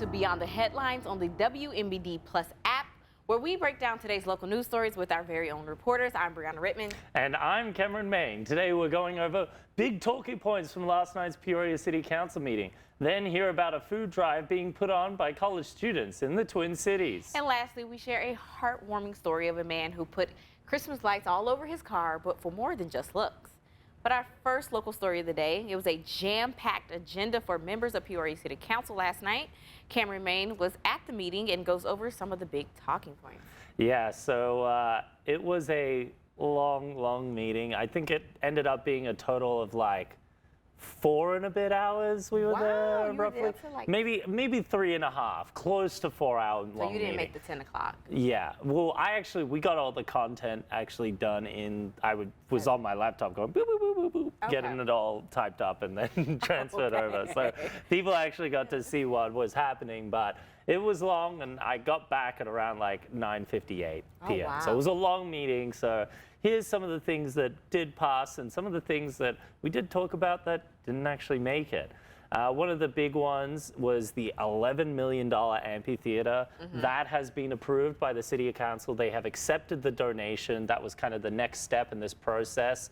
to Beyond the Headlines on the WMBD Plus app, where we break down today's local news stories with our very own reporters. I'm Brianna Rittman. And I'm Cameron Main. Today we're going over big talking points from last night's Peoria City Council meeting. Then hear about a food drive being put on by college students in the Twin Cities. And lastly, we share a heartwarming story of a man who put Christmas lights all over his car, but for more than just looks. But our first local story of the day, it was a jam-packed agenda for members of Peoria City Council last night. Cameron Main was at the meeting and goes over some of the big talking points. Yeah, so it was a long meeting. I think it ended up being a total of like 4 and a bit hours we were there, roughly. Were there like... Maybe 3.5, close to 4 hour long. So you didn't meeting. make the 10 o'clock. Yeah, well, we got all the content actually done in, was on my laptop going boop, boop, boop, boop, boop, Okay. getting it all typed up and then transferred over. So people actually got to see what was happening, but it was long, and I got back at around like 9:58 p.m. wow. So it was a long meeting. So here's some of the things that did pass and some of the things that we did talk about that didn't actually make it. One of the big ones was the $11 million amphitheater. That has been approved by the City Council. They have accepted the donation. That was kind of the next step in this process.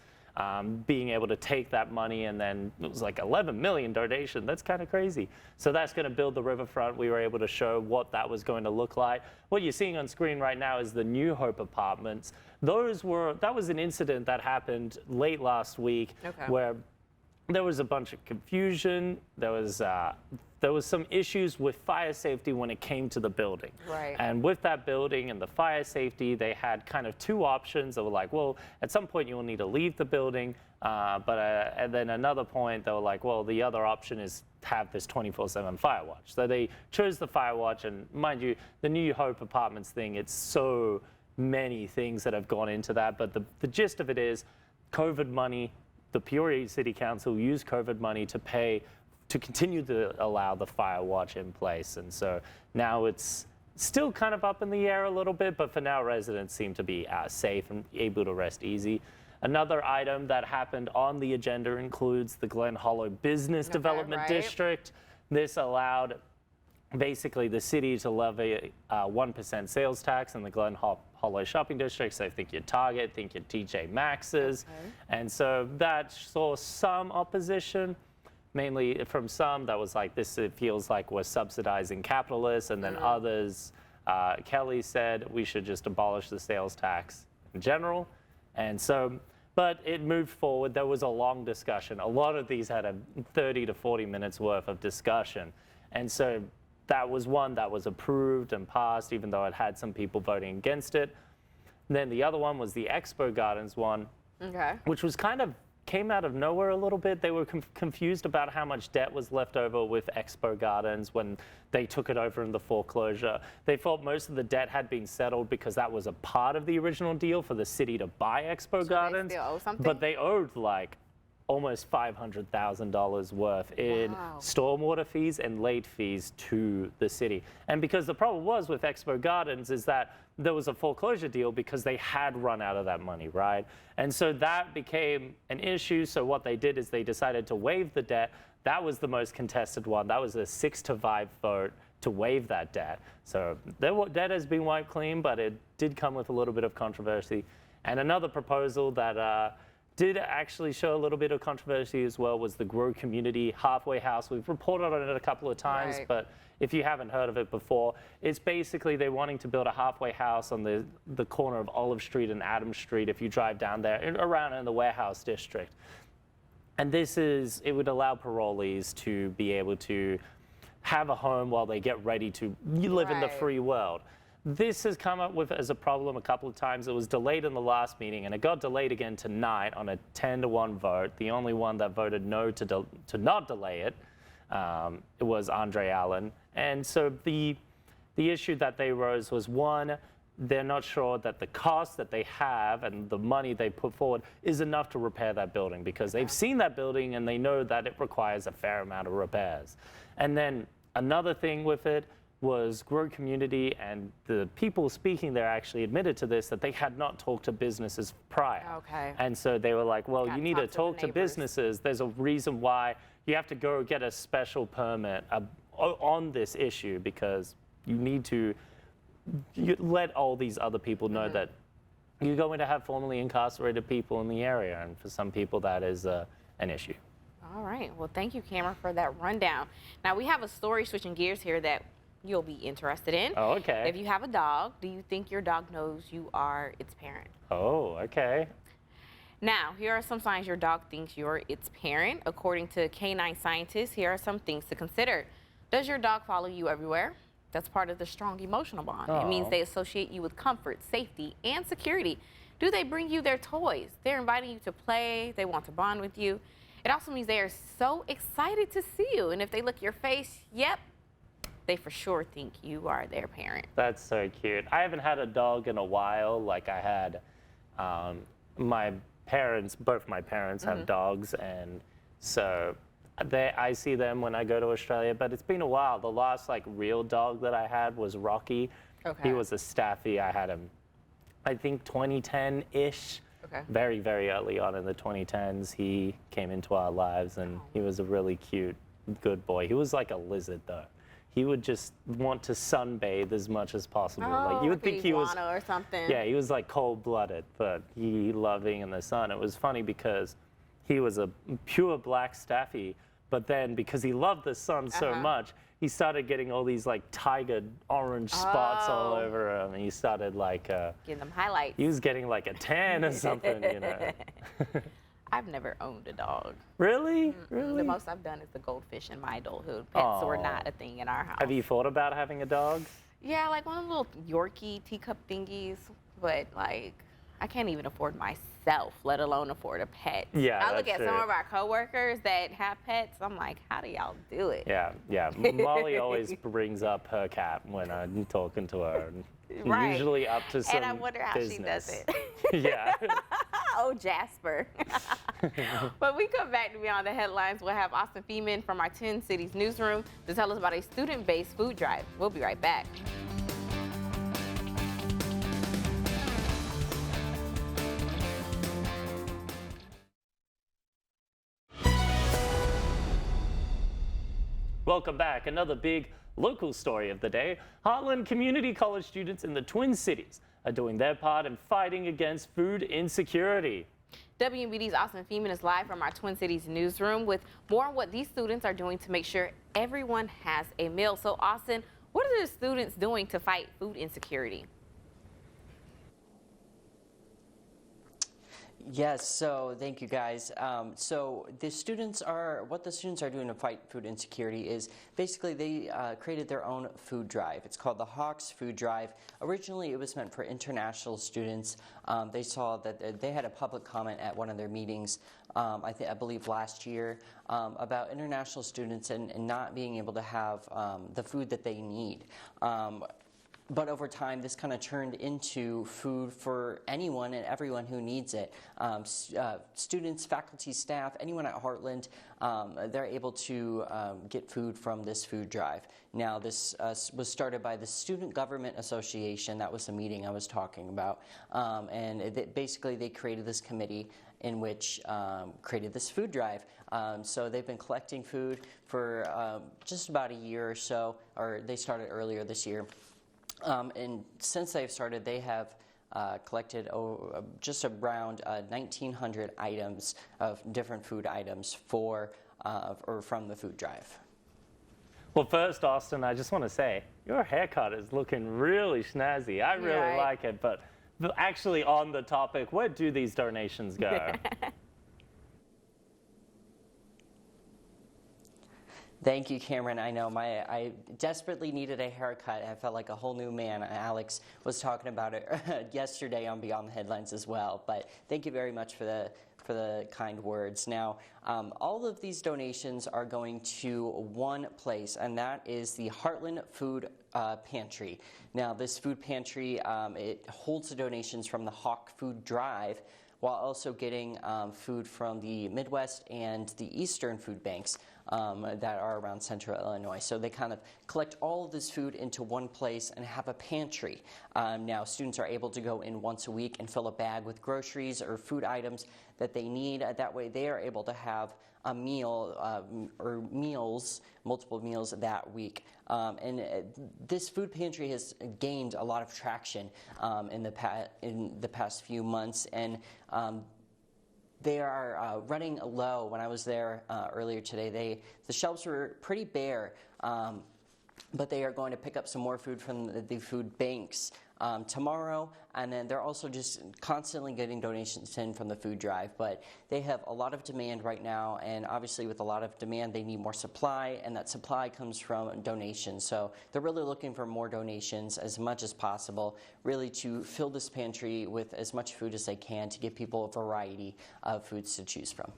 Being able to take that money, and then it was like 11 million donation. That's kind of crazy. So that's going to build the riverfront. We were able to show what that was going to look like. What you're seeing on screen right now is the New Hope apartments. That was an incident that happened late last week, where there was a bunch of confusion. There was some issues with fire safety when it came to the building. Right. And with that building and the fire safety, they had kind of 2 options. They were like, well, at some point you'll need to leave the building. And then another point, they were like, well, the other option is to have this 24/7 fire watch. So they chose the fire watch. And mind you, the New Hope Apartments thing, it's so many things that have gone into that. But the gist of it is COVID money. The Peoria City Council used COVID money to continue to allow the fire watch in place. And so now it's still kind of up in the air a little bit, but for now residents seem to be safe and able to rest easy. Another item that happened on the agenda includes the Glen Hollow Business Development District. This allowed basically the city to levy 1% sales tax in the Glen Hollow shopping district. So think your Target, think your TJ Maxx's. And so that saw some opposition, mainly from some that was like, this it feels like we're subsidizing capitalists, and then others, Kelly said we should just abolish the sales tax in general. And so, but it moved forward. There was a long discussion. A lot of these had a 30 to 40 minutes worth of discussion. And so that was one that was approved and passed, even though it had some people voting against it. And then the other one was the Expo Gardens one, which was kind of came out of nowhere a little bit. They were confused about how much debt was left over with Expo Gardens when they took it over in the foreclosure. They thought most of the debt had been settled because that was a part of the original deal for the city to buy Expo Gardens. They still owe something? But they owed like almost $500,000 worth in stormwater fees and late fees to the city. And because the problem was with Expo Gardens is that there was a foreclosure deal because they had run out of that money, right? And so that became an issue. So what they did is they decided to waive the debt. That was the most contested one. That was a 6-5 vote to waive that debt. So their debt has been wiped clean, but it did come with a little bit of controversy. And another proposal that did actually show a little bit of controversy as well was the Grow Community Halfway House. We've reported on it a couple of times, but if you haven't heard of it before, it's basically they're wanting to build a halfway house on the corner of Olive Street and Adams Street if you drive down there, around in the warehouse district. And it would allow parolees to be able to have a home while they get ready to live in the free world. This has come up with as a problem a couple of times. It was delayed in the last meeting, and it got delayed again tonight on a 10-1 vote. The only one that voted no to not delay it, it was Andre Allen. And so the issue that they rose was, one, they're not sure that the cost that they have and the money they put forward is enough to repair that building, because they've seen that building and they know that it requires a fair amount of repairs. And then another thing with it was Grow Community, and the people speaking there actually admitted to this, that they had not talked to businesses prior. Okay. And so they were like, well, you need to talk to businesses. There's a reason why you have to go get a special permit on this issue, because you need to let all these other people know that you're going to have formerly incarcerated people in the area, and for some people that is an issue. All right. Well, thank you, Cameron, for that rundown. Now, we have a story switching gears here that you'll be interested in. Oh, okay. If you have a dog, do you think your dog knows you are its parent? Oh, okay. Now, here are some signs your dog thinks you're its parent. According to canine scientists, here are some things to consider. Does your dog follow you everywhere? That's part of the strong emotional bond. It means they associate you with comfort, safety, and security. Do they bring you their toys? They're inviting you to play. They want to bond with you. It also means they are so excited to see you. And if they look your face, yep, they for sure think you are their parent. That's so cute. I haven't had a dog in a while. Like I had my parents, both my parents have dogs, and so I see them when I go to Australia, but it's been a while. The last like real dog that I had was Rocky. Okay. He was a Staffy. I had him, I think 2010-ish. Okay. Very, very early on in the 2010s, he came into our lives, and he was a really cute, good boy. He was like a lizard, though. He would just want to sunbathe as much as possible. Like you would think he was, or something. yeah, he was like cold-blooded, but he loved being in the sun. It was funny because he was a pure black Staffy, but then because he loved the sun so much, he started getting all these like tiger orange spots all over him, and he started like Getting them highlights. he was getting like a tan or something, you know. I've never owned a dog. Really? Really? The most I've done is the goldfish in my adulthood. Pets were not a thing in our house. Have you thought about having a dog? Yeah, like one of the little Yorkie teacup thingies, but like I can't even afford myself, let alone afford a pet. Yeah, I look that's at some true. of our coworkers that have pets. I'm like, how do y'all do it? Yeah, yeah. Molly always brings up her cat when I'm talking to her. Right. Usually up to some And I wonder how she does business. it. Yeah. Oh, Jasper. When we come back to Beyond the Headlines, we'll have Austin Feeman from our Twin Cities newsroom to tell us about a student-based food drive. We'll be right back. Welcome back. Another big local story of the day. Heartland Community College students in the Twin Cities are doing their part in fighting against food insecurity. WNBD's Austin Feeman is live from our Twin Cities newsroom with more on what these students are doing to make sure everyone has a meal. So, Austin, what are the students doing to fight food insecurity? Yes, so thank you guys. So what the students are doing to fight food insecurity is basically they created their own food drive. It's called the Hawks Food Drive. Originally it was meant for international students. They saw that they had a public comment at one of their meetings, I believe last year, about international students and not being able to have the food that they need. But over time, this kind of turned into food for anyone and everyone who needs it. Students, faculty, staff, anyone at Heartland, they're able to get food from this food drive. Now, this was started by the Student Government Association. That was the meeting I was talking about. And basically, they created this committee in which created this food drive. So they've been collecting food for just about a year or so, or they started earlier this year. And since they've started, they have collected just around 1,900 items of different food items or from the food drive. Well, first, Austin, I just want to say, your haircut is looking really snazzy. I really like it, but actually on the topic, where do these donations go? Thank you, Cameron. I know I desperately needed a haircut. I felt like a whole new man. Alex was talking about it yesterday on Beyond the Headlines as well. But thank you very much for the kind words. Now, all of these donations are going to one place, and that is the Heartland Food Pantry. Now, this food pantry, it holds the donations from the Hawk Food Drive, while also getting food from the Midwest and the Eastern food banks that are around Central Illinois. So they kind of collect all of this food into one place and have a pantry. Now, students are able to go in once a week and fill a bag with groceries or food items that they need. That way they are able to have a meal or meals, multiple meals that week. This food pantry has gained a lot of traction in the past few months, and they are running low. When I was there earlier today, the shelves were pretty bare, but they are going to pick up some more food from the food banks tomorrow, and then they're also just constantly getting donations in from the food drive. But they have a lot of demand right now, and obviously with a lot of demand they need more supply, and that supply comes from donations. So they're really looking for more donations as much as possible, really to fill this pantry with as much food as they can to give people a variety of foods to choose from.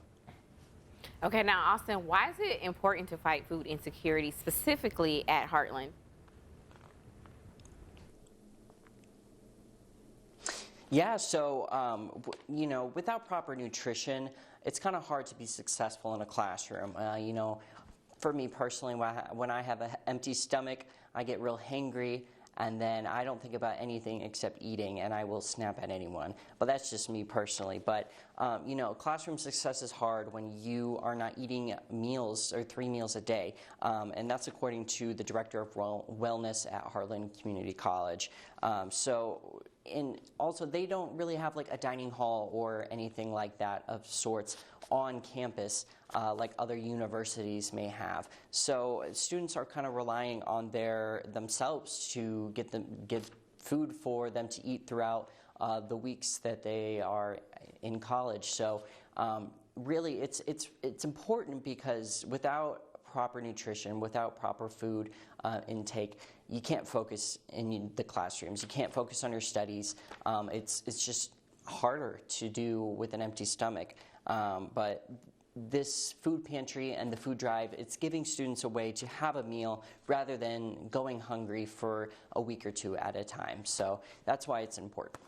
Okay, now Austin, why is it important to fight food insecurity specifically at Heartland? Yeah, so, you know, without proper nutrition, it's kind of hard to be successful in a classroom. You know, for me personally, when I have an empty stomach, I get real hangry, and then I don't think about anything except eating, and I will snap at anyone. But that's just me personally. But, you know, classroom success is hard when you are not eating meals or 3 meals a day. And that's according to the director of wellness at Heartland Community College. And also, they don't really have like a dining hall or anything like that of sorts on campus like other universities may have. So students are kind of relying on themselves to get food for them to eat throughout the weeks that they are in college. So really, it's important because without proper nutrition, without proper food intake, you can't focus in the classrooms. You can't focus on your studies. It's just harder to do with an empty stomach. But this food pantry and the food drive, it's giving students a way to have a meal rather than going hungry for a week or 2 at a time. So that's why it's important.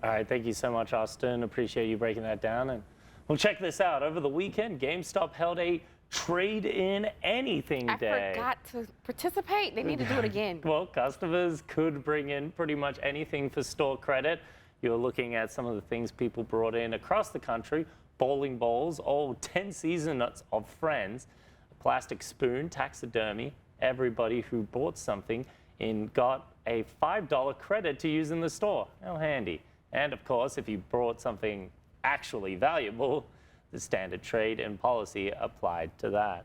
All right, thank you so much, Austin. Appreciate you breaking that down. And well, check this out. Over the weekend, GameStop held a Trade in Anything Day. I forgot to participate. They need to do it again. Well, customers could bring in pretty much anything for store credit. You're looking at some of the things people brought in across the country: bowling balls, old 10 seasons of Friends, a plastic spoon, taxidermy. Everybody who bought something in got a $5 credit to use in the store. How handy. And of course, if you brought something actually valuable, the standard trade-in policy applied to that.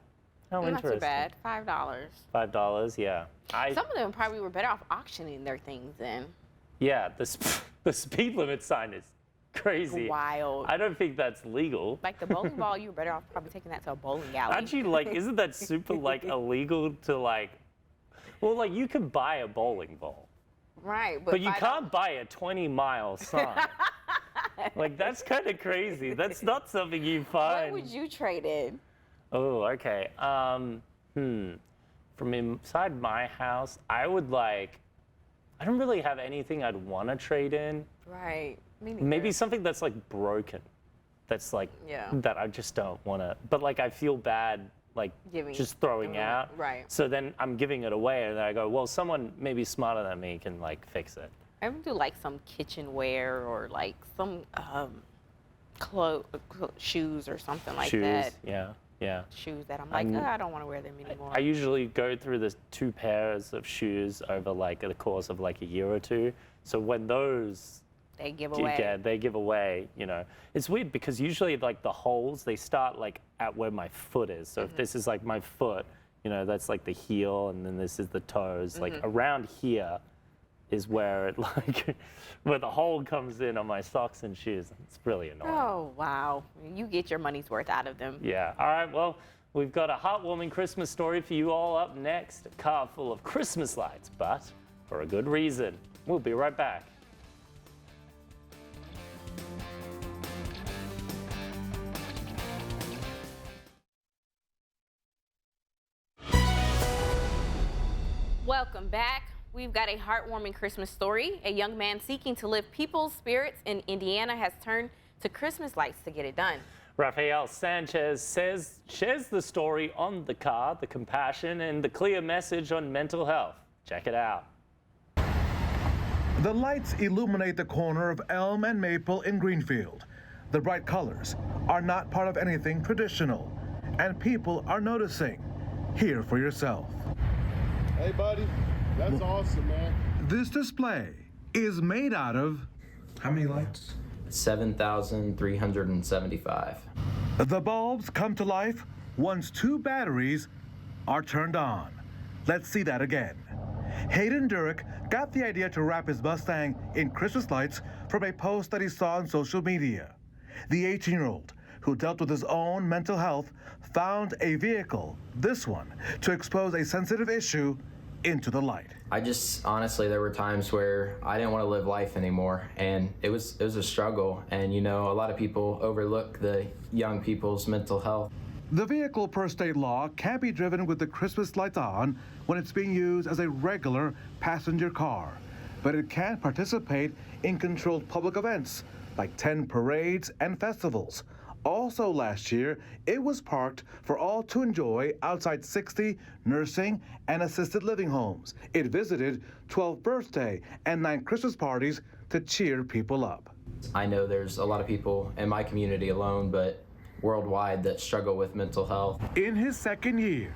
How interesting. Not too bad. $5. $5, yeah. Some of them probably were better off auctioning their things in. Yeah, the speed limit sign is crazy. Wild. I don't think that's legal. Like the bowling ball, you were better off probably taking that to a bowling alley. Actually, like, isn't that super, like, illegal to, like, well, like, you could buy a bowling ball. Right. But you can't buy a 20-mile sign. Like, that's kind of crazy. That's not something you find. What would you trade in? Oh, okay. From inside my house, I would like, I don't really have anything I'd want to trade in. Right. Me neither. Maybe something that's like broken. That's like, that I just don't want to, but like I feel bad like just throwing out. Right. So then I'm giving it away and then I go, well, someone maybe smarter than me can like fix it. I would do like some kitchenware or like some shoes or something like that. Yeah. Shoes that I'm like, I don't want to wear them anymore. I usually go through the 2 pairs of shoes over like the course of like a year or 2. So when those they give away. They give away, you know. It's weird because usually like the holes, they start like at where my foot is. So if this is like my foot, you know, that's like the heel and then this is the toes. Like around here is where it like, where the hole comes in on my socks and shoes. It's really annoying. Oh, wow. You get your money's worth out of them. Yeah. All right, well, we've got a heartwarming Christmas story for you all up next. A car full of Christmas lights, but for a good reason. We'll be right back. Welcome back. We've got a heartwarming Christmas story. A young man seeking to lift people's spirits in Indiana has turned to Christmas lights to get it done. Rafael Sanchez shares the story on the car, the compassion, and the clear message on mental health. Check it out. The lights illuminate the corner of Elm and Maple in Greenfield. The bright colors are not part of anything traditional, and people are noticing. Hear for yourself. Hey, buddy, that's awesome, man. This display is made out of How many lights? 7,375. the bulbs come to life once 2 batteries are turned on. Let's see that again. Hayden Durick got the idea to wrap his Mustang in Christmas lights from a post that he saw on social media. The 18-year-old, who dealt with his own mental health, found a vehicle, this one, to expose a sensitive issue into the light. I just, honestly, there were times where I didn't want to live life anymore, and it was a struggle. And you know, a lot of people overlook the young people's mental health. The vehicle, per state law, can't be driven with the Christmas lights on when it's being used as a regular passenger car, but it can participate in controlled public events like 10 parades and festivals. Also last year, it was parked for all to enjoy outside 60 nursing and assisted living homes. It visited 12 birthday and 9 Christmas parties to cheer people up. I know there's a lot of people in my community alone, but worldwide, that struggle with mental health. In his second year,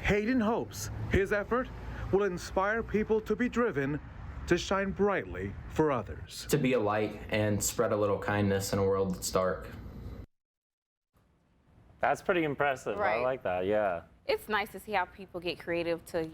Hayden hopes his effort will inspire people to be driven to shine brightly for others. To be a light and spread a little kindness in a world that's dark. That's pretty impressive. I Right. like that. Yeah. It's nice to see how people get creative to,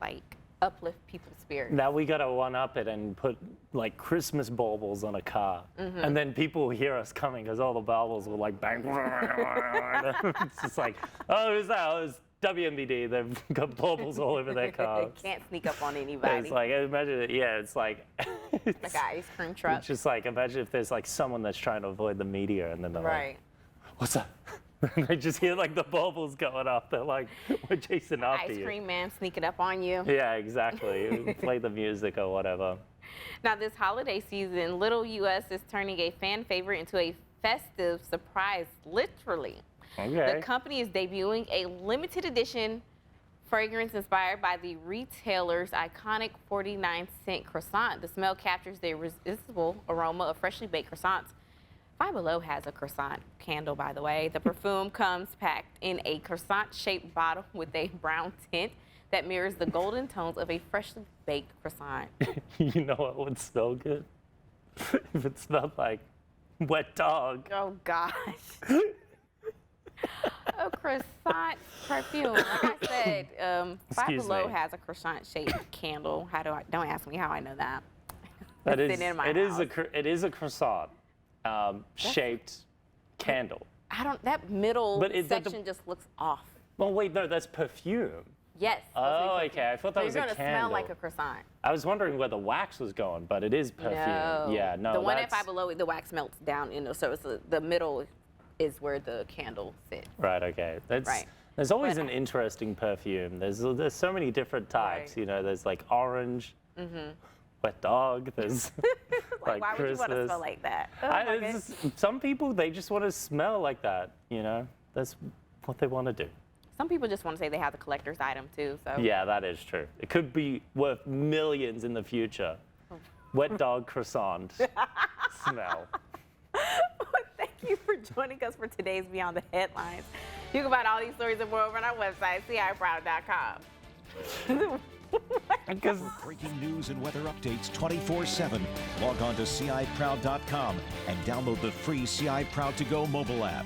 like uplift people's spirits. Now we gotta one up it and put like Christmas baubles on a car, and then people hear us coming because all the baubles will like bang. It's just like, oh, who's that? Oh, it's WMBD. They've got baubles all over their cars. Can't sneak up on anybody. It's like, imagine it. Yeah, it's like. like an ice cream truck. It's just like, imagine if there's like someone that's trying to avoid the media, and then they're Right. like, "What's that?" And they just hear like the baubles going off. They're like, "We're chasing after Ice you." cream man sneaking up on you. Yeah, exactly. Play the music or whatever. Now, this holiday season, Little US is turning a fan favorite into a festive surprise, literally. Okay. The company is debuting a limited edition fragrance inspired by the retailer's iconic 49-cent croissant. The smell captures the irresistible aroma of freshly baked croissants. Five Below has a croissant candle, by the way. The perfume comes packed in a croissant-shaped bottle with a brown tint that mirrors the golden tones of a freshly baked croissant. You know what would smell good? If it smelled like wet dog. Oh, gosh. A croissant perfume. Like I said, Five Excuse Below me. has a croissant-shaped candle. Don't ask me how I know that. That It's is, sitting in my it is house. it is a croissant shaped candle. That middle But it- the- section just looks off. Well, wait, no, that's perfume. Yes. Oh, that's okay. I thought that so was you're a gonna candle. smell like a croissant. I was wondering where the wax was going, but it is perfume. No. Yeah, no. The one at that's, Five Below, the wax melts down, so it's the middle is where the candle sits. Right. Okay. That's, Right. There's always But- an interesting perfume. There's so many different types. Right. You know, there's like orange, wet dog. There's like Why would you Christmas. want to smell like that? Oh, my It's goodness. just- some people, they just want to smell like that. You know, that's what they want to do. Some people just want to say they have the collector's item too. So Yeah, that is true. It could be worth millions in the future. Wet dog croissant smell. Thank you for joining us for today's Beyond the Headlines. You can find all these stories and more over on our website, ciproud.com. Because Breaking news and weather updates 24/7. Log on to ciproud.com and download the free CI Proud to Go mobile app.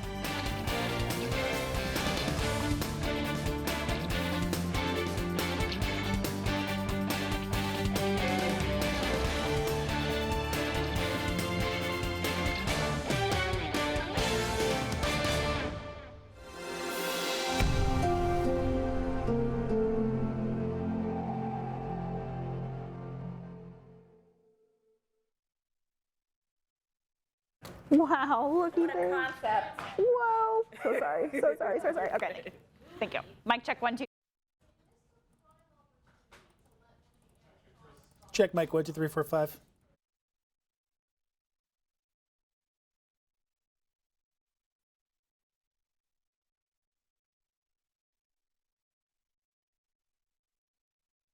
Wow, looky there. Concept. Whoa. So sorry. Okay. Thank you. Mic check 1, 2. Check mic 1, 2, 3, 4, 5.